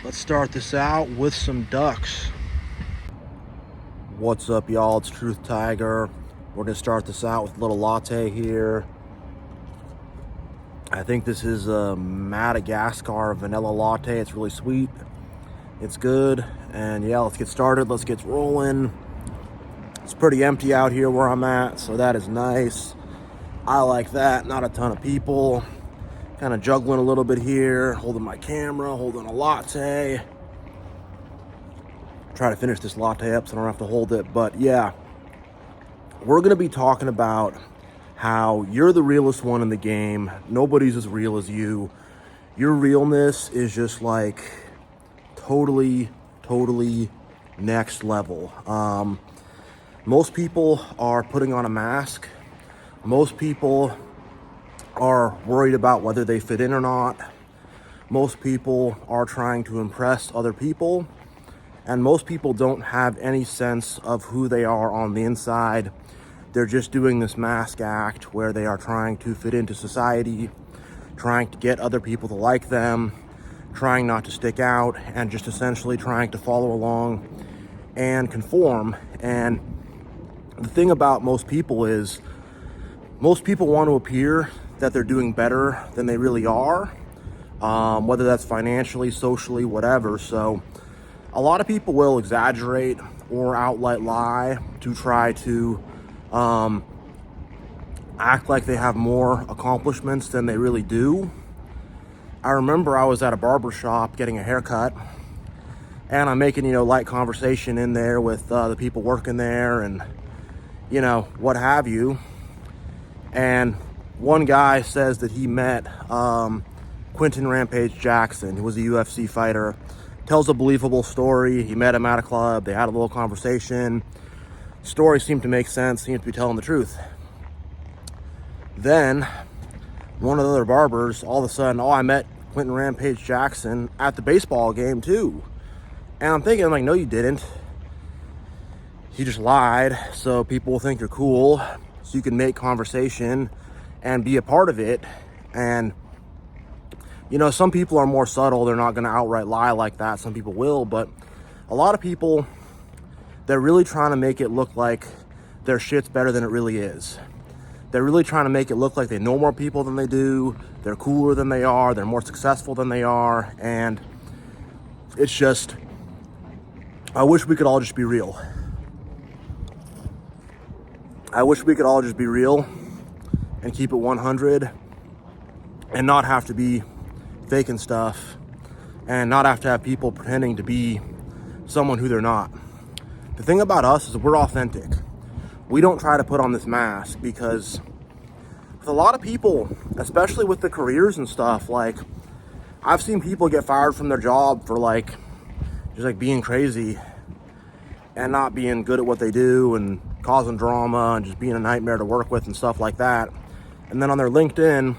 Let's start this out with some ducks. What's up, y'all? It's TruthTiger. We're gonna start this out with a little latte here. I think this is a Madagascar vanilla latte. It's really sweet. It's good. And yeah, let's get started. Let's get rolling. It's pretty empty out here where I'm at, so that is nice. I like that. Not a ton of people. Kind of juggling a little bit here, holding my camera, holding a latte. Try to finish this latte up so I don't have to hold it. But yeah, we're going to be talking about how you're the realest one in the game. Nobody's as real as you. Your realness is just like totally next level. Most people are putting on a mask. Most people are worried about whether they fit in or not. Most people are trying to impress other people. And most people don't have any sense of who they are on the inside. They're just doing this mask act where they are trying to fit into society, trying to get other people to like them, trying not to stick out, and just essentially trying to follow along and conform. And the thing about most people is most people want to appear that they're doing better than they really are, whether that's financially, socially, whatever. So a lot of people will exaggerate or outright lie to try to act like they have more accomplishments than they really do. I remember I was at a barber shop getting a haircut, and I'm making, light conversation in there with the people working there and, what have you. And one guy says that he met Quentin Rampage Jackson, who was a UFC fighter. Tells a believable story. He met him at a club. They had a little conversation. Story seemed to make sense. Seemed to be telling the truth. Then, one of the other barbers, all of a sudden, I met Quentin Rampage Jackson at the baseball game too. And I'm thinking, no, you didn't. You just lied, so people will think you're cool, so you can make conversation and be a part of it. And some people are more subtle. They're not going to outright lie like that. Some people will, but a lot of people, they're really trying to make it look like their shit's better than it really is. They're really trying to make it look like they know more people than they do. They're cooler than they are. They're more successful than they are. And it's just, I wish we could all just be real. I wish we could all just be real and keep it 100 and not have to be faking stuff and not have to have people pretending to be someone who they're not. The thing about us is we're authentic. We don't try to put on this mask, because with a lot of people, especially with the careers and stuff, I've seen people get fired from their job for just being crazy and not being good at what they do and causing drama and just being a nightmare to work with and stuff like that. And then on their LinkedIn,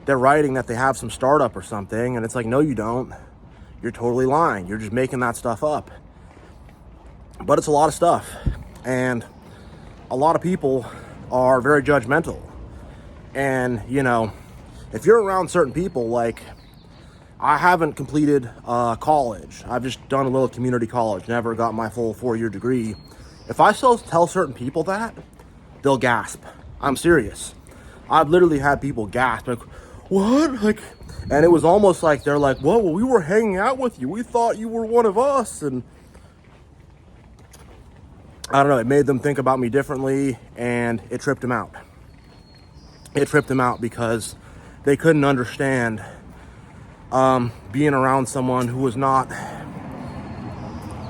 they're writing that they have some startup or something, and it's no, you don't. You're totally lying. You're just making that stuff up. But it's a lot of stuff, and a lot of people are very judgmental. And if you're around certain people, I haven't completed college. I've just done a little community college, never got my full 4-year degree. If I still tell certain people that, they'll gasp. I'm serious. I've literally had people gasp, what? And it was almost like they're like, well, we were hanging out with you. We thought you were one of us. And I don't know, it made them think about me differently, and it tripped them out. It tripped them out because they couldn't understand being around someone who was not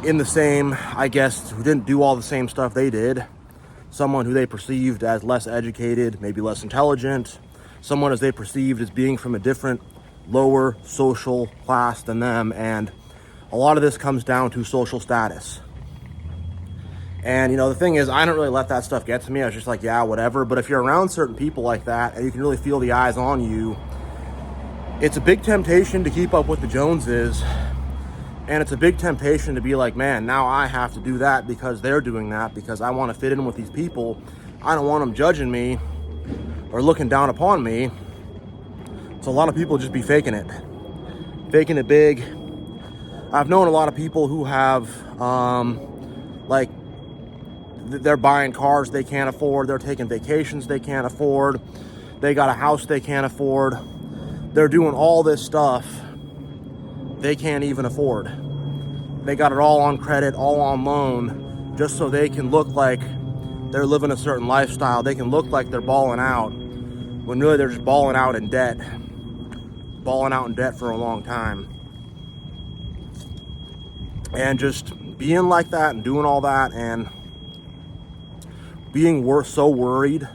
in the same, who didn't do all the same stuff they did. Someone who they perceived as less educated, maybe less intelligent. Someone as they perceived as being from a different, lower social class than them. And a lot of this comes down to social status. And, the thing is, I don't really let that stuff get to me. I was just yeah, whatever. But if you're around certain people like that, and you can really feel the eyes on you, it's a big temptation to keep up with the Joneses. And it's a big temptation to be man, now I have to do that because they're doing that, because I want to fit in with these people. I don't want them judging me or looking down upon me. So a lot of people just be faking it big, I've known a lot of people who have, like, they're buying cars they can't afford. They're taking vacations they can't afford. They got a house they can't afford. They're doing all this stuff they can't even afford. They got it all on credit, all on loan, just so they can look like they're living a certain lifestyle. They can look like they're balling out, when really they're just balling out in debt. Balling out in debt for a long time. And just being like that and doing all that and being so worried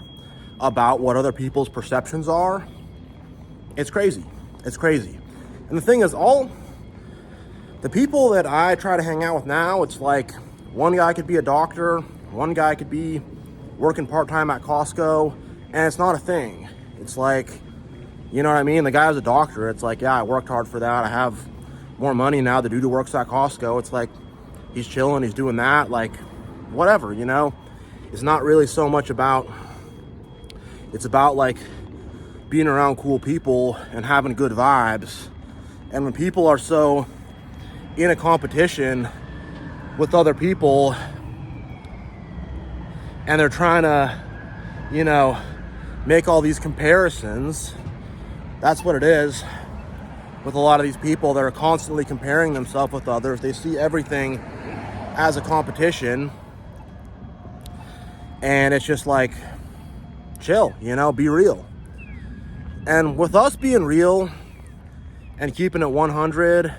about what other people's perceptions are, it's crazy. It's crazy. And the thing is, all the people that I try to hang out with now, it's like one guy could be a doctor, one guy could be working part-time at Costco, and it's not a thing. It's like, you know what I mean? The guy was a doctor. It's like, yeah, I worked hard for that. I have more money now. The dude who works at Costco, it's like he's chilling, he's doing that, like whatever, you know? It's not really so much about, it's about like being around cool people and having good vibes. And when people are so in a competition with other people and they're trying to, you know, make all these comparisons, that's what it is with a lot of these people that are constantly comparing themselves with others. They see everything as a competition, and it's just like, chill, you know, be real. And with us being real and keeping it 100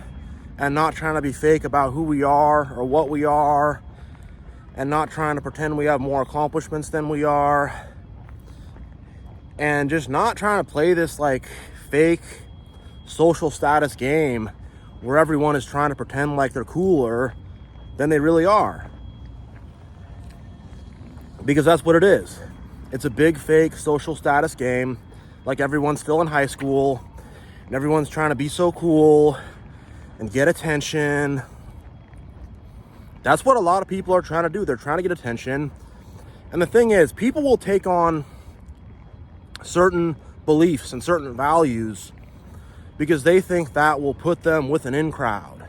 and not trying to be fake about who we are or what we are, and not trying to pretend we have more accomplishments than we are, and just not trying to play this like fake social status game where everyone is trying to pretend like they're cooler than they really are. Because that's what it is. It's a big fake social status game. Like everyone's still in high school and everyone's trying to be so cool and get attention. That's what a lot of people are trying to do. They're trying to get attention. And the thing is, people will take on certain beliefs and certain values because they think that will put them with an in crowd.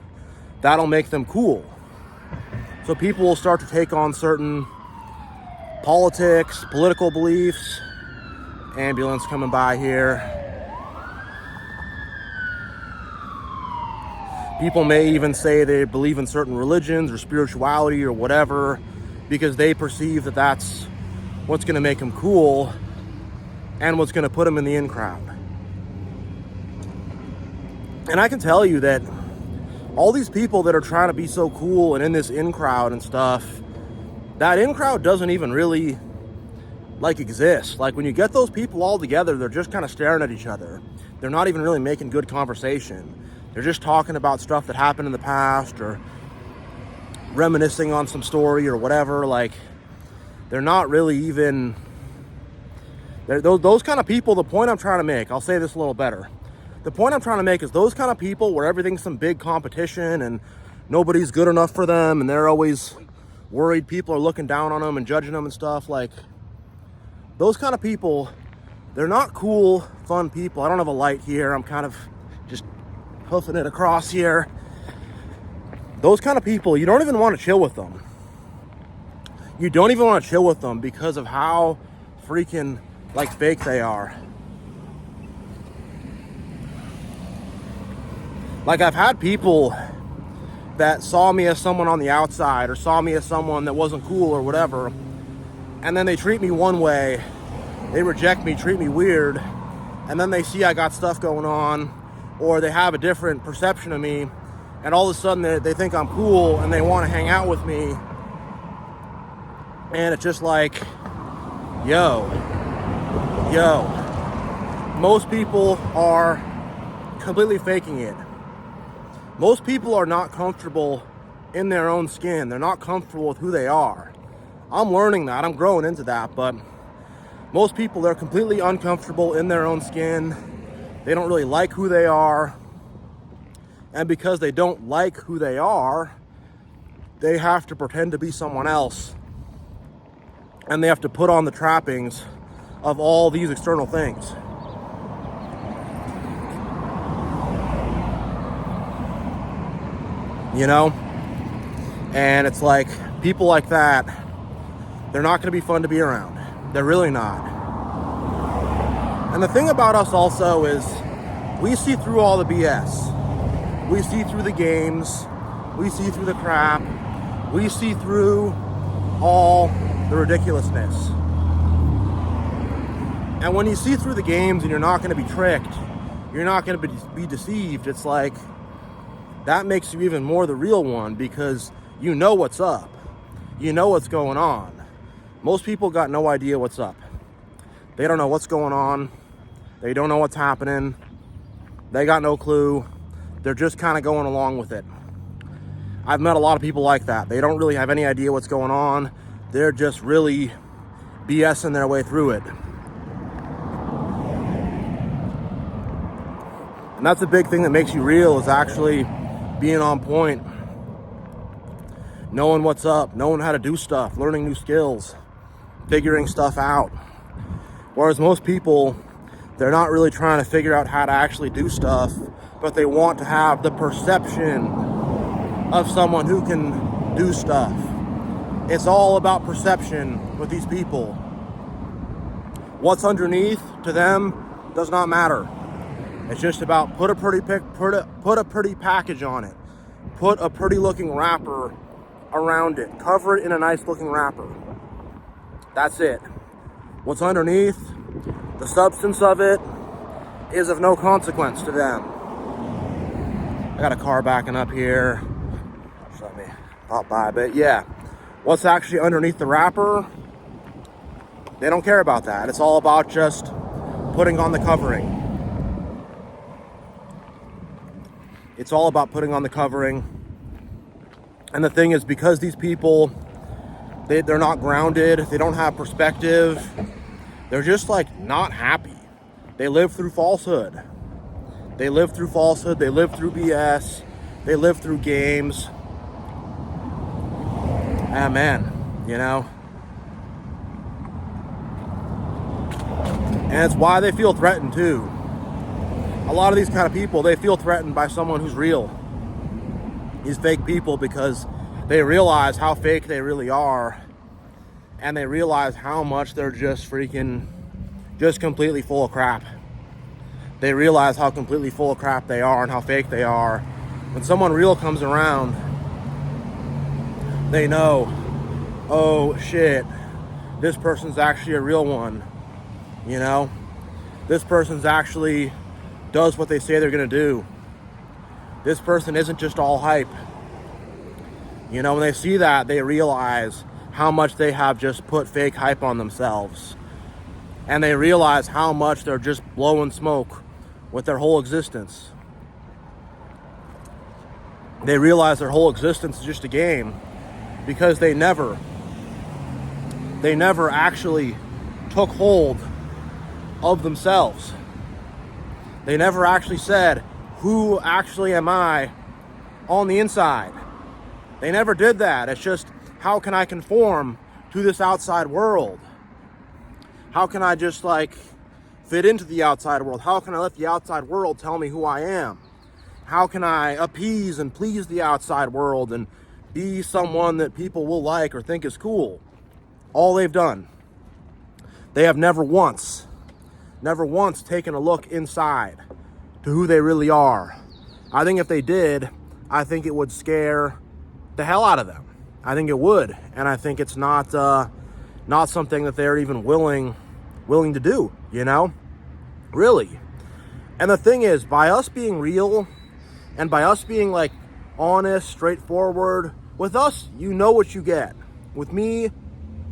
That'll make them cool. So people will start to take on certain politics, political beliefs. Ambulance coming by here. People may even say they believe in certain religions or spirituality or whatever because they perceive that that's what's going to make them cool and what's going to put them in the in crowd. And I can tell you that all these people that are trying to be so cool and in this in crowd and stuff, that in crowd doesn't even really like exist. Like when you get those people all together, they're just kind of staring at each other. They're not even really making good conversation. They're just talking about stuff that happened in the past or reminiscing on some story or whatever. Like they're not really even, those kind of people. The point I'm trying to make, I'll say this a little better. The point I'm trying to make is those kind of people where everything's some big competition and nobody's good enough for them and they're always worried people are looking down on them and judging them and stuff. Like those kind of people, they're not cool, fun people. I don't have a light here. I'm kind of just hoofing it across here. Those kind of people, you don't even want to chill with them. You don't even want to chill with them because of how freaking like fake they are. Like I've had people that saw me as someone on the outside or saw me as someone that wasn't cool or whatever, and then they treat me one way, they reject me, treat me weird, and then they see I got stuff going on, or they have a different perception of me, and all of a sudden they think I'm cool and they want to hang out with me, and it's just like, yo, most people are completely faking it. Most people are not comfortable in their own skin. They're not comfortable with who they are. I'm learning that. I'm growing into that. But most people, they're completely uncomfortable in their own skin. They don't really like who they are. And because they don't like who they are, they have to pretend to be someone else. And they have to put on the trappings of all these external things. you know? And it's like, people like that, they're not going to be fun to be around. They're really not. And the thing about us also is, we see through all the BS. We see through the games. We see through the crap. We see through all the ridiculousness. And when you see through the games and you're not going to be tricked, you're not going to be deceived, it's like, that makes you even more the real one, because you know what's up. You know what's going on. Most people got no idea what's up. They don't know what's going on. They don't know what's happening. They got no clue. They're just kind of going along with it. I've met a lot of people like that. They don't really have any idea what's going on. They're just really BSing their way through it. And that's a big thing that makes you real, is actually being on point. Knowing what's up, knowing how to do stuff, learning new skills, figuring stuff out. Whereas most people, they're not really trying to figure out how to actually do stuff, but they want to have the perception of someone who can do stuff. It's all about perception with these people. What's underneath to them does not matter. It's just about put a pretty package on it. Put a pretty looking wrapper around it. Cover it in a nice looking wrapper. That's it. What's underneath, the substance of it, is of no consequence to them. I got a car backing up here. Just let me pop by a bit. Yeah. What's actually underneath the wrapper, they don't care about that. It's all about just putting on the covering. It's all about putting on the covering. And the thing is, because these people, they're not grounded, they don't have perspective, they're just like not happy. They live through falsehood. They live through falsehood, they live through BS, they live through games. Ah, man, you know? And it's why they feel threatened too. A lot of these kind of people, they feel threatened by someone who's real. These fake people, because they realize how fake they really are, and they realize how much they're just completely full of crap. They realize how completely full of crap they are and how fake they are. When someone real comes around, they know, oh shit, this person's actually a real one, you know? This person's actually does what they say they're gonna do. This person isn't just all hype. You know, when they see that, they realize how much they have just put fake hype on themselves. And they realize how much they're just blowing smoke with their whole existence. They realize their whole existence is just a game, because they never actually took hold of themselves. They never actually said, who actually am I on the inside? They never did that. It's just, how can I conform to this outside world? How can I just like fit into the outside world? How can I let the outside world tell me who I am? How can I appease and please the outside world and be someone that people will like or think is cool? All they've done. They have never once taken a look inside to who they really are. I think if they did, I think it would scare the hell out of them. I think it would, and I think it's not something that they're even willing to do, you know? Really. And the thing is, by us being real, and by us being like honest, straightforward, with us, you know what you get. With me,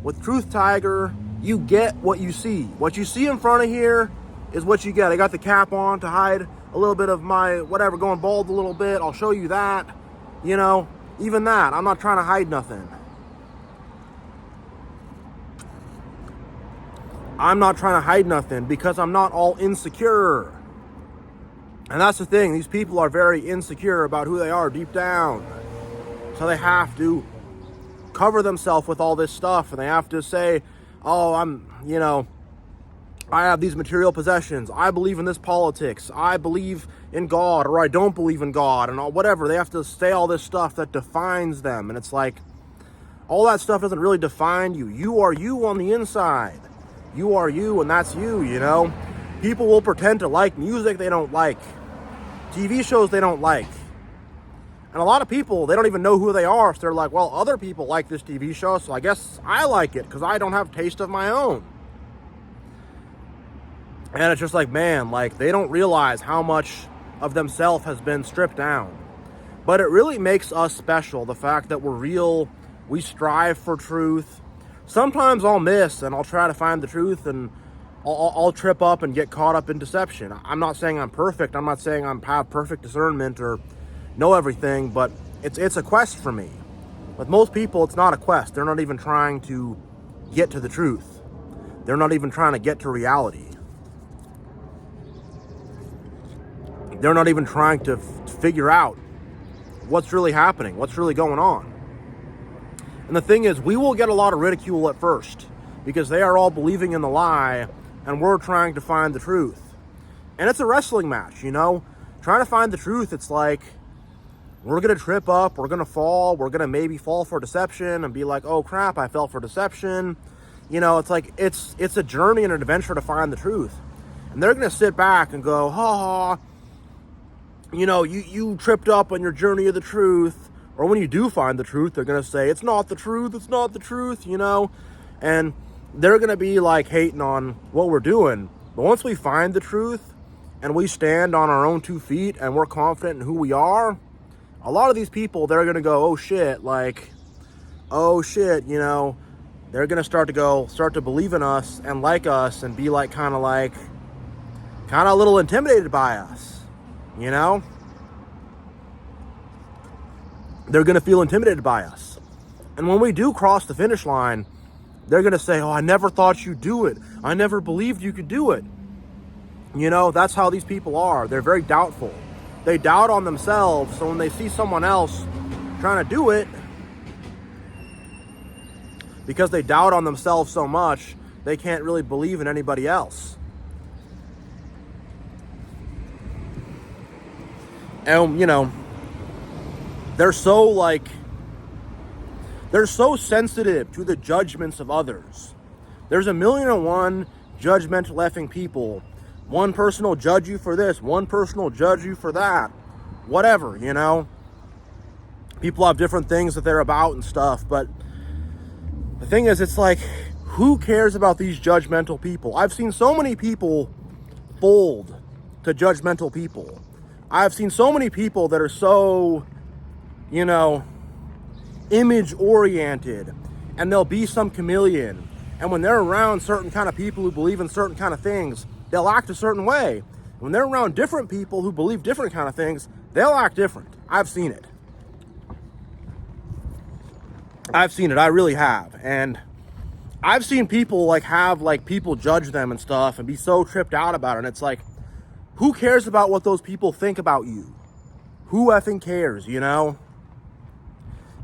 with TruthTiger, you get what you see. What you see in front of here is what you get. I got the cap on to hide a little bit of my whatever, going bald a little bit. I'll show you that. You know, even that, I'm not trying to hide nothing. I'm not trying to hide nothing because I'm not all insecure. And that's the thing. These people are very insecure about who they are deep down. So they have to cover themselves with all this stuff, and they have to say, oh, I have these material possessions. I believe in this politics. I believe in God, or I don't believe in God, and whatever. They have to say all this stuff that defines them. And it's like, all that stuff doesn't really define you. You are you on the inside. You are you, and that's you, you know? People will pretend to like music they don't like, TV shows they don't like. And a lot of people, they don't even know who they are. So they're like, well, other people like this TV show, so I guess I like it because I don't have taste of my own. And it's just like, man, like, they don't realize how much of themselves has been stripped down. But it really makes us special, the fact that we're real, we strive for truth. Sometimes I'll miss and I'll try to find the truth, and I'll trip up and get caught up in deception. I'm not saying I'm perfect. I'm not saying I have perfect discernment or know everything, but it's a quest for me. With most people, it's not a quest. They're not even trying to get to the truth. They're not even trying to get to reality. They're not even trying to figure out what's really happening, what's really going on. And the thing is, we will get a lot of ridicule at first because they are all believing in the lie and we're trying to find the truth. And it's a wrestling match, you know? Trying to find the truth, it's like, we're going to trip up, we're going to fall, we're going to maybe fall for deception and be like, oh crap, I fell for deception. You know, it's like, it's a journey and an adventure to find the truth. And they're going to sit back and go, ha ha, you know, you tripped up on your journey of the truth. Or when you do find the truth, they're going to say, it's not the truth, it's not the truth, you know? And they're going to be like hating on what we're doing. But once we find the truth and we stand on our own 2 feet and we're confident in who we are, a lot of these people, they're going to go, oh shit, like, oh shit, you know, they're going to start to believe in us and like us and be like, kind of a little intimidated by us, you know? They're going to feel intimidated by us. And when we do cross the finish line, they're going to say, oh, I never thought you'd do it. I never believed you could do it. You know, that's how these people are. They're very doubtful. They doubt on themselves. So when they see someone else trying to do it, because they doubt on themselves so much, they can't really believe in anybody else. And, you know, they're so sensitive to the judgments of others. There's 1,000,001 judgmental effing people. One person will judge you for this. One person will judge you for that. Whatever, you know. People have different things that they're about and stuff. But the thing is, it's like, who cares about these judgmental people? I've seen so many people fold to judgmental people. I've seen so many people that are so, you know, image oriented, and they'll be some chameleon. And when they're around certain kind of people who believe in certain kind of things, they'll act a certain way. When they're around different people who believe different kind of things, they'll act different. I've seen it. I really have. And I've seen people have people judge them and stuff and be so tripped out about it. And it's like, who cares about what those people think about you? Who effing cares, you know?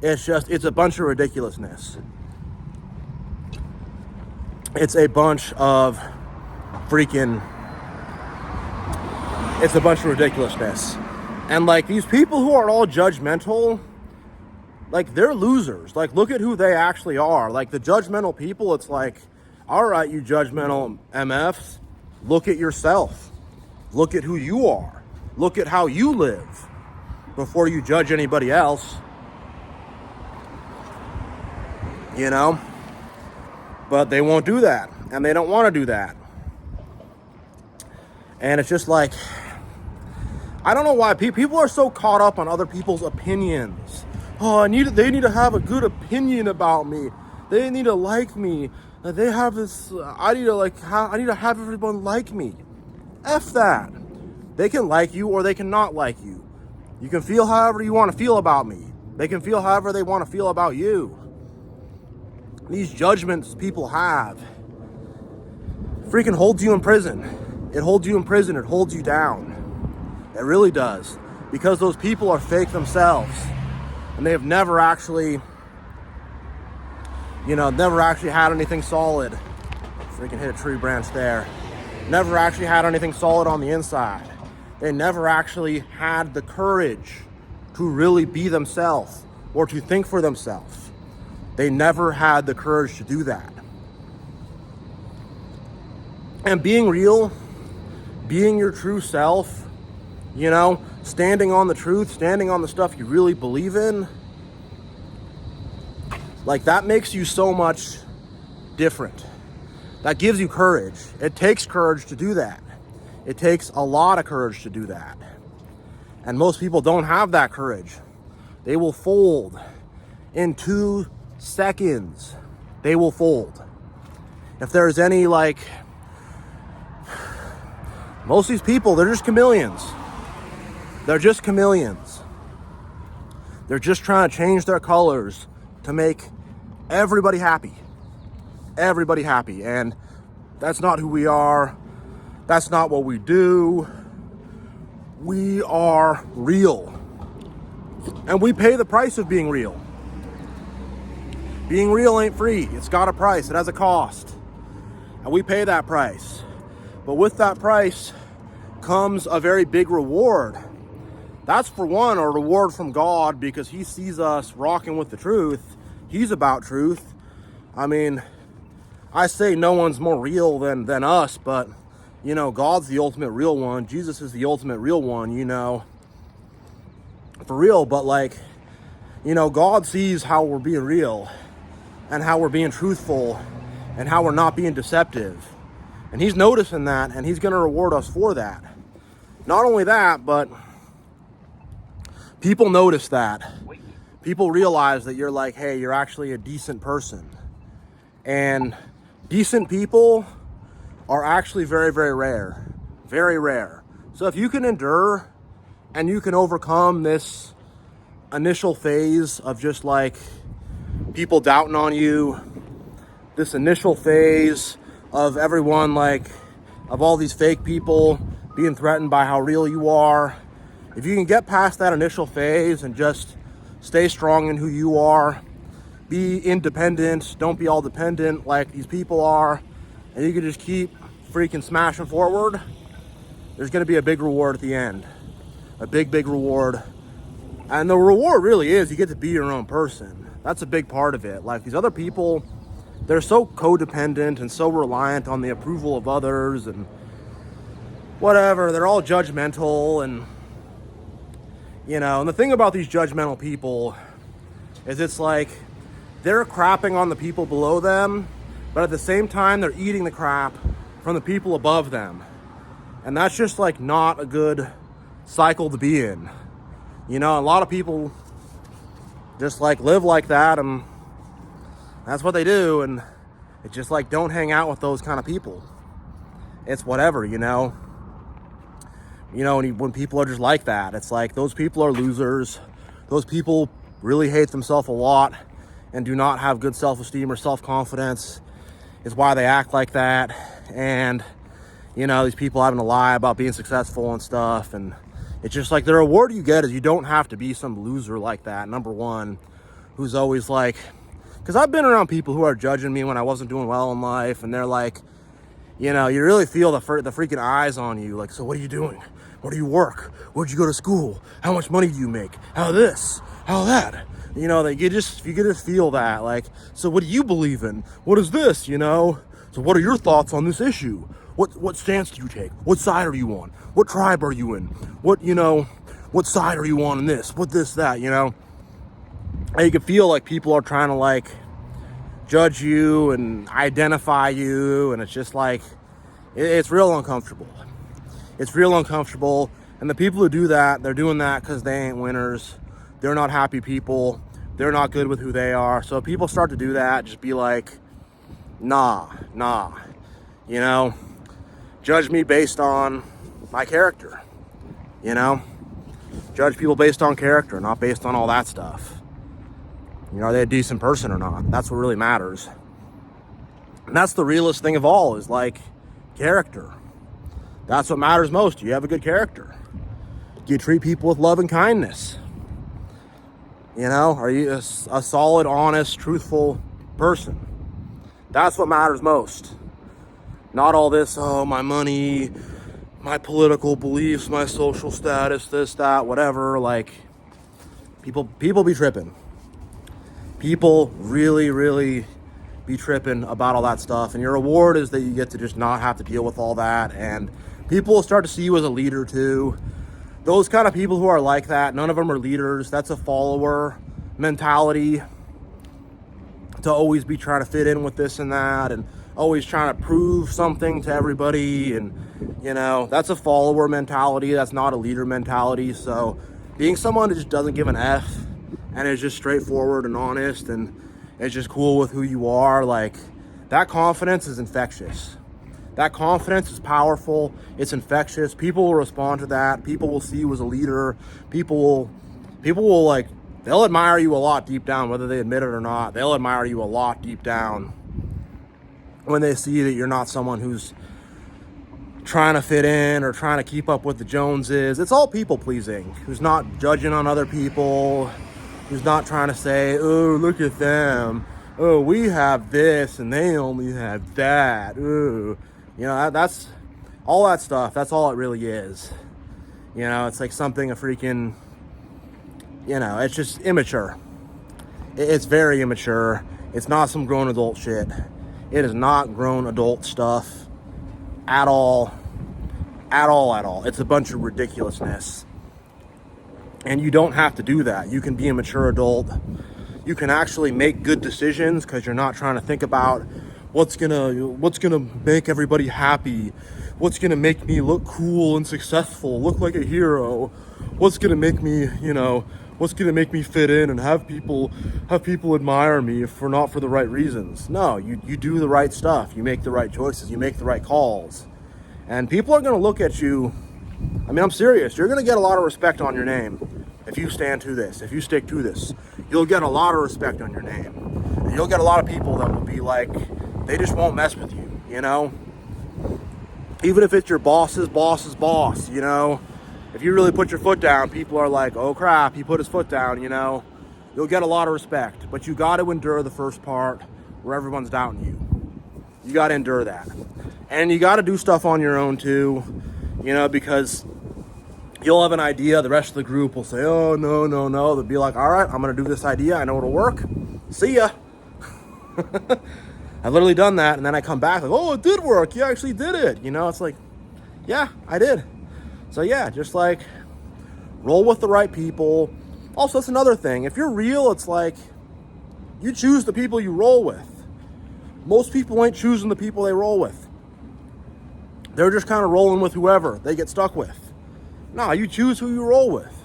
It's a bunch of ridiculousness. It's a bunch of ridiculousness. And these people who are all judgmental, they're losers. Look at who they actually are. The judgmental people, it's like, all right, you judgmental MFs, look at yourself. Look at who you are. Look at how you live before you judge anybody else. You know? But they won't do that. And they don't want to do that. And it's just like, I don't know why people are so caught up on other people's opinions. Oh, they need to have a good opinion about me. They need to like me. They have this, I need to have everyone like me. F that. They can like you or they can not like you. You can feel however you want to feel about me. They can feel however they want to feel about you. These judgments people have freaking holds you in prison. It holds you in prison. It holds you down. It really does. Because those people are fake themselves. And they have never actually had anything solid. Freaking hit a tree branch there. never actually had anything solid on the inside. They never actually had the courage to really be themselves or to think for themselves. They never had the courage to do that. And being real, being your true self, you know, standing on the truth, standing on the stuff you really believe in, like that makes you so much different. That gives you courage. It takes courage to do that. It takes a lot of courage to do that. And most people don't have that courage. They will fold in 2 seconds. They will fold. If there's any, like, most of these people, they're just chameleons. They're just chameleons. They're just trying to change their colors to make everybody happy. Everybody happy. And that's not who we are. That's not what we do. We are real. And we pay the price of being real. Being real ain't free. It's got a price. It has a cost. And we pay that price. But with that price comes a very big reward. That's, for one, a reward from God, because he sees us rocking with the truth. He's about truth. I mean, I say no one's more real than us, but, you know, God's the ultimate real one. Jesus is the ultimate real one, you know. For real, but, like, you know, God sees how we're being real and how we're being truthful and how we're not being deceptive. And he's noticing that, and he's going to reward us for that. Not only that, but people notice that. People realize that you're like, hey, you're actually a decent person. And decent people are actually very, very rare. Very rare. So if you can endure and you can overcome this initial phase of just like people doubting on you, this initial phase of everyone, like, of all these fake people being threatened by how real you are, if you can get past that initial phase and just stay strong in who you are, be independent, don't be all dependent like these people are, and you can just keep freaking smashing forward, there's going to be a big reward at the end. A big, big reward. And the reward really is you get to be your own person. That's a big part of it. Like, these other people, they're so codependent and so reliant on the approval of others and whatever. They're all judgmental, and, you know, and the thing about these judgmental people is it's like they're crapping on the people below them, but at the same time, they're eating the crap from the people above them. And that's just, like, not a good cycle to be in. You know, a lot of people just, like, live like that, and that's what they do. And it's just like, don't hang out with those kind of people. It's whatever, you know. You know, when people are just like that, it's like those people are losers. Those people really hate themselves a lot and do not have good self-esteem or self-confidence. Is why they act like that. And, you know, these people having to lie about being successful and stuff. And it's just like the reward you get is you don't have to be some loser like that, number one, who's always like, because I've been around people who are judging me when I wasn't doing well in life, and they're like, you know, you really feel the freaking eyes on you. Like, so what are you doing? Where do you work? Where'd you go to school? How much money do you make? How this? How that? You know, you could just feel that. Like, so what do you believe in? What is this, you know? So what are your thoughts on this issue? What stance do you take? What side are you on? What tribe are you in? What, you know, what side are you on in this? What this, that, you know? And you can feel like people are trying to, like, judge you and identify you, and it's just like, it's real uncomfortable. It's real uncomfortable. And the people who do that, they're doing that because they ain't winners. They're not happy people. They're not good with who they are. So if people start to do that, just be like, nah, you know, judge me based on my character, you know, judge people based on character, not based on all that stuff. You know, are they a decent person or not? That's what really matters. And that's the realest thing of all, is like character. That's what matters most. Do you have a good character? Do you treat people with love and kindness? You know, are you a solid, honest, truthful person? That's what matters most. Not all this, oh, my money, my political beliefs, my social status, this, that, whatever. Like, people be tripping. People really, really be tripping about all that stuff. And your reward is that you get to just not have to deal with all that. And people will start to see you as a leader too. Those kind of people who are like that, none of them are leaders. That's a follower mentality, to always be trying to fit in with this and that, and always trying to prove something to everybody. And, you know, that's a follower mentality. That's not a leader mentality. So being someone who just doesn't give an F and is just straightforward and honest and is just cool with who you are, like, that confidence is infectious. That confidence is powerful. It's infectious. People will respond to that. People will see you as a leader. People will like, they'll admire you a lot deep down, whether they admit it or not. They'll admire you a lot deep down when they see that you're not someone who's trying to fit in or trying to keep up with the Joneses. It's all people pleasing. Who's not judging on other people. Who's not trying to say, oh, look at them. Oh, we have this and they only have that. Oh. You know, that's all that stuff. That's all it really is. You know, it's like something a freaking, you know, it's just immature. It's very immature. It's not some grown adult shit. It is not grown adult stuff at all. At all, at all. It's a bunch of ridiculousness. And you don't have to do that. You can be a mature adult. You can actually make good decisions because you're not trying to think about what's gonna make everybody happy, what's gonna make me look cool and successful, look like a hero, what's gonna make me, you know, what's gonna make me fit in and have people admire me if not for the right reasons. No, you do the right stuff, you make the right choices, you make the right calls, and people are gonna look at you. I mean, I'm serious. You're gonna get a lot of respect on your name if you stand to this, if you stick to this. You'll get a lot of respect on your name, and you'll get a lot of people that will be like, they just won't mess with you, you know? Even if it's your boss's boss, you know? If you really put your foot down, people are like, oh crap, he put his foot down, you know? You'll get a lot of respect, but you got to endure the first part where everyone's doubting you. You got to endure that. And you got to do stuff on your own too, you know, because you'll have an idea, the rest of the group will say, oh, no. They'll be like, all right, I'm going to do this idea. I know it'll work. See ya. I've literally done that, and then I come back like, oh, it did work. You actually did it. You know, it's like, yeah, I did. So yeah, just like roll with the right people. Also, that's another thing. If you're real, it's like you choose the people you roll with. Most people ain't choosing the people they roll with. They're just kind of rolling with whoever they get stuck with. No, you choose who you roll with.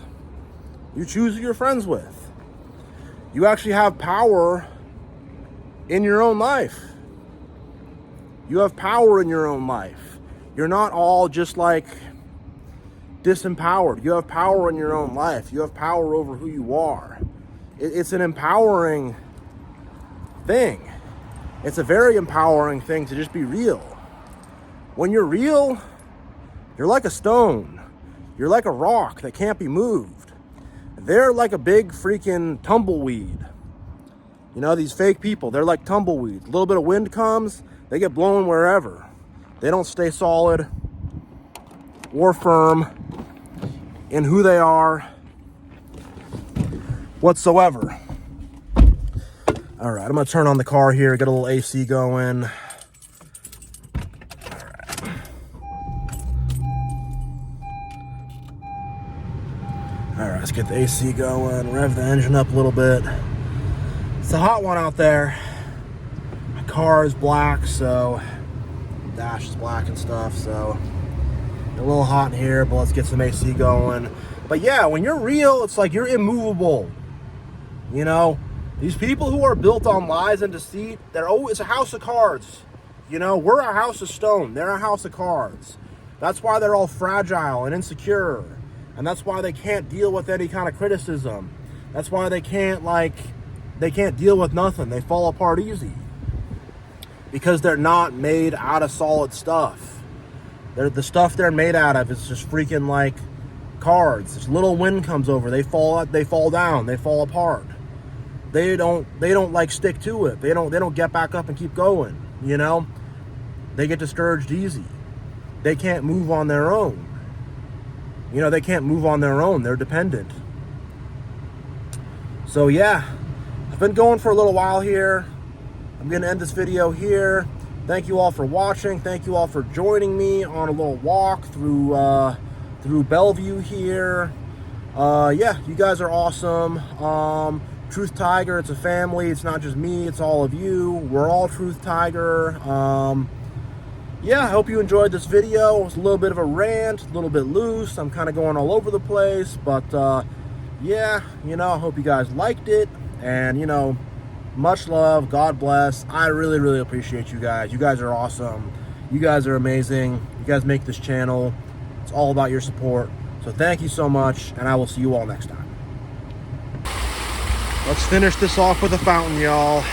You choose who you're friends with. You actually have power in your own life. You have power in your own life. You're not all just like disempowered. You have power in your own life. You have power over who you are. It's an empowering thing. It's a very empowering thing to just be real. When you're real, you're like a stone. You're like a rock that can't be moved. They're like a big freaking tumbleweed. You know, these fake people, they're like tumbleweeds. A little bit of wind comes, they get blown wherever. They don't stay solid or firm in who they are whatsoever. All right, I'm gonna turn on the car here, get a little AC going. All right, let's get the AC going, rev the engine up a little bit. It's a hot one out there. My car is black, so the dash is black and stuff, so a little hot in here, but let's get some AC going. But yeah, when you're real, it's like you're immovable. You know, these people who are built on lies and deceit, it's a house of cards. You know, we're a house of stone, they're a house of cards. That's why they're all fragile and insecure. And that's why they can't deal with any kind of criticism. That's why they can't deal with nothing. They fall apart easy. Because they're not made out of solid stuff. The stuff they're made out of is just freaking like cards. This little wind comes over, they fall down, they fall apart. They don't like stick to it. They don't get back up and keep going, you know? They get discouraged easy. They can't move on their own. You know, they can't move on their own. They're dependent. So yeah, I've been going for a little while here. I'm going to end this video here. Thank you all for watching. Thank you all for joining me on a little walk through Bellevue here. Yeah, you guys are awesome. TruthTiger, it's a family. It's not just me, it's all of you. We're all TruthTiger. Yeah, I hope you enjoyed this video. It's a little bit of a rant, a little bit loose. I'm kind of going all over the place, but yeah, you know, I hope you guys liked it. And, you know, much love. God bless. I really, really appreciate you guys. You guys are awesome. You guys are amazing. You guys make this channel. It's all about your support. So thank you so much, and I will see you all next time. Let's finish this off with a fountain, y'all.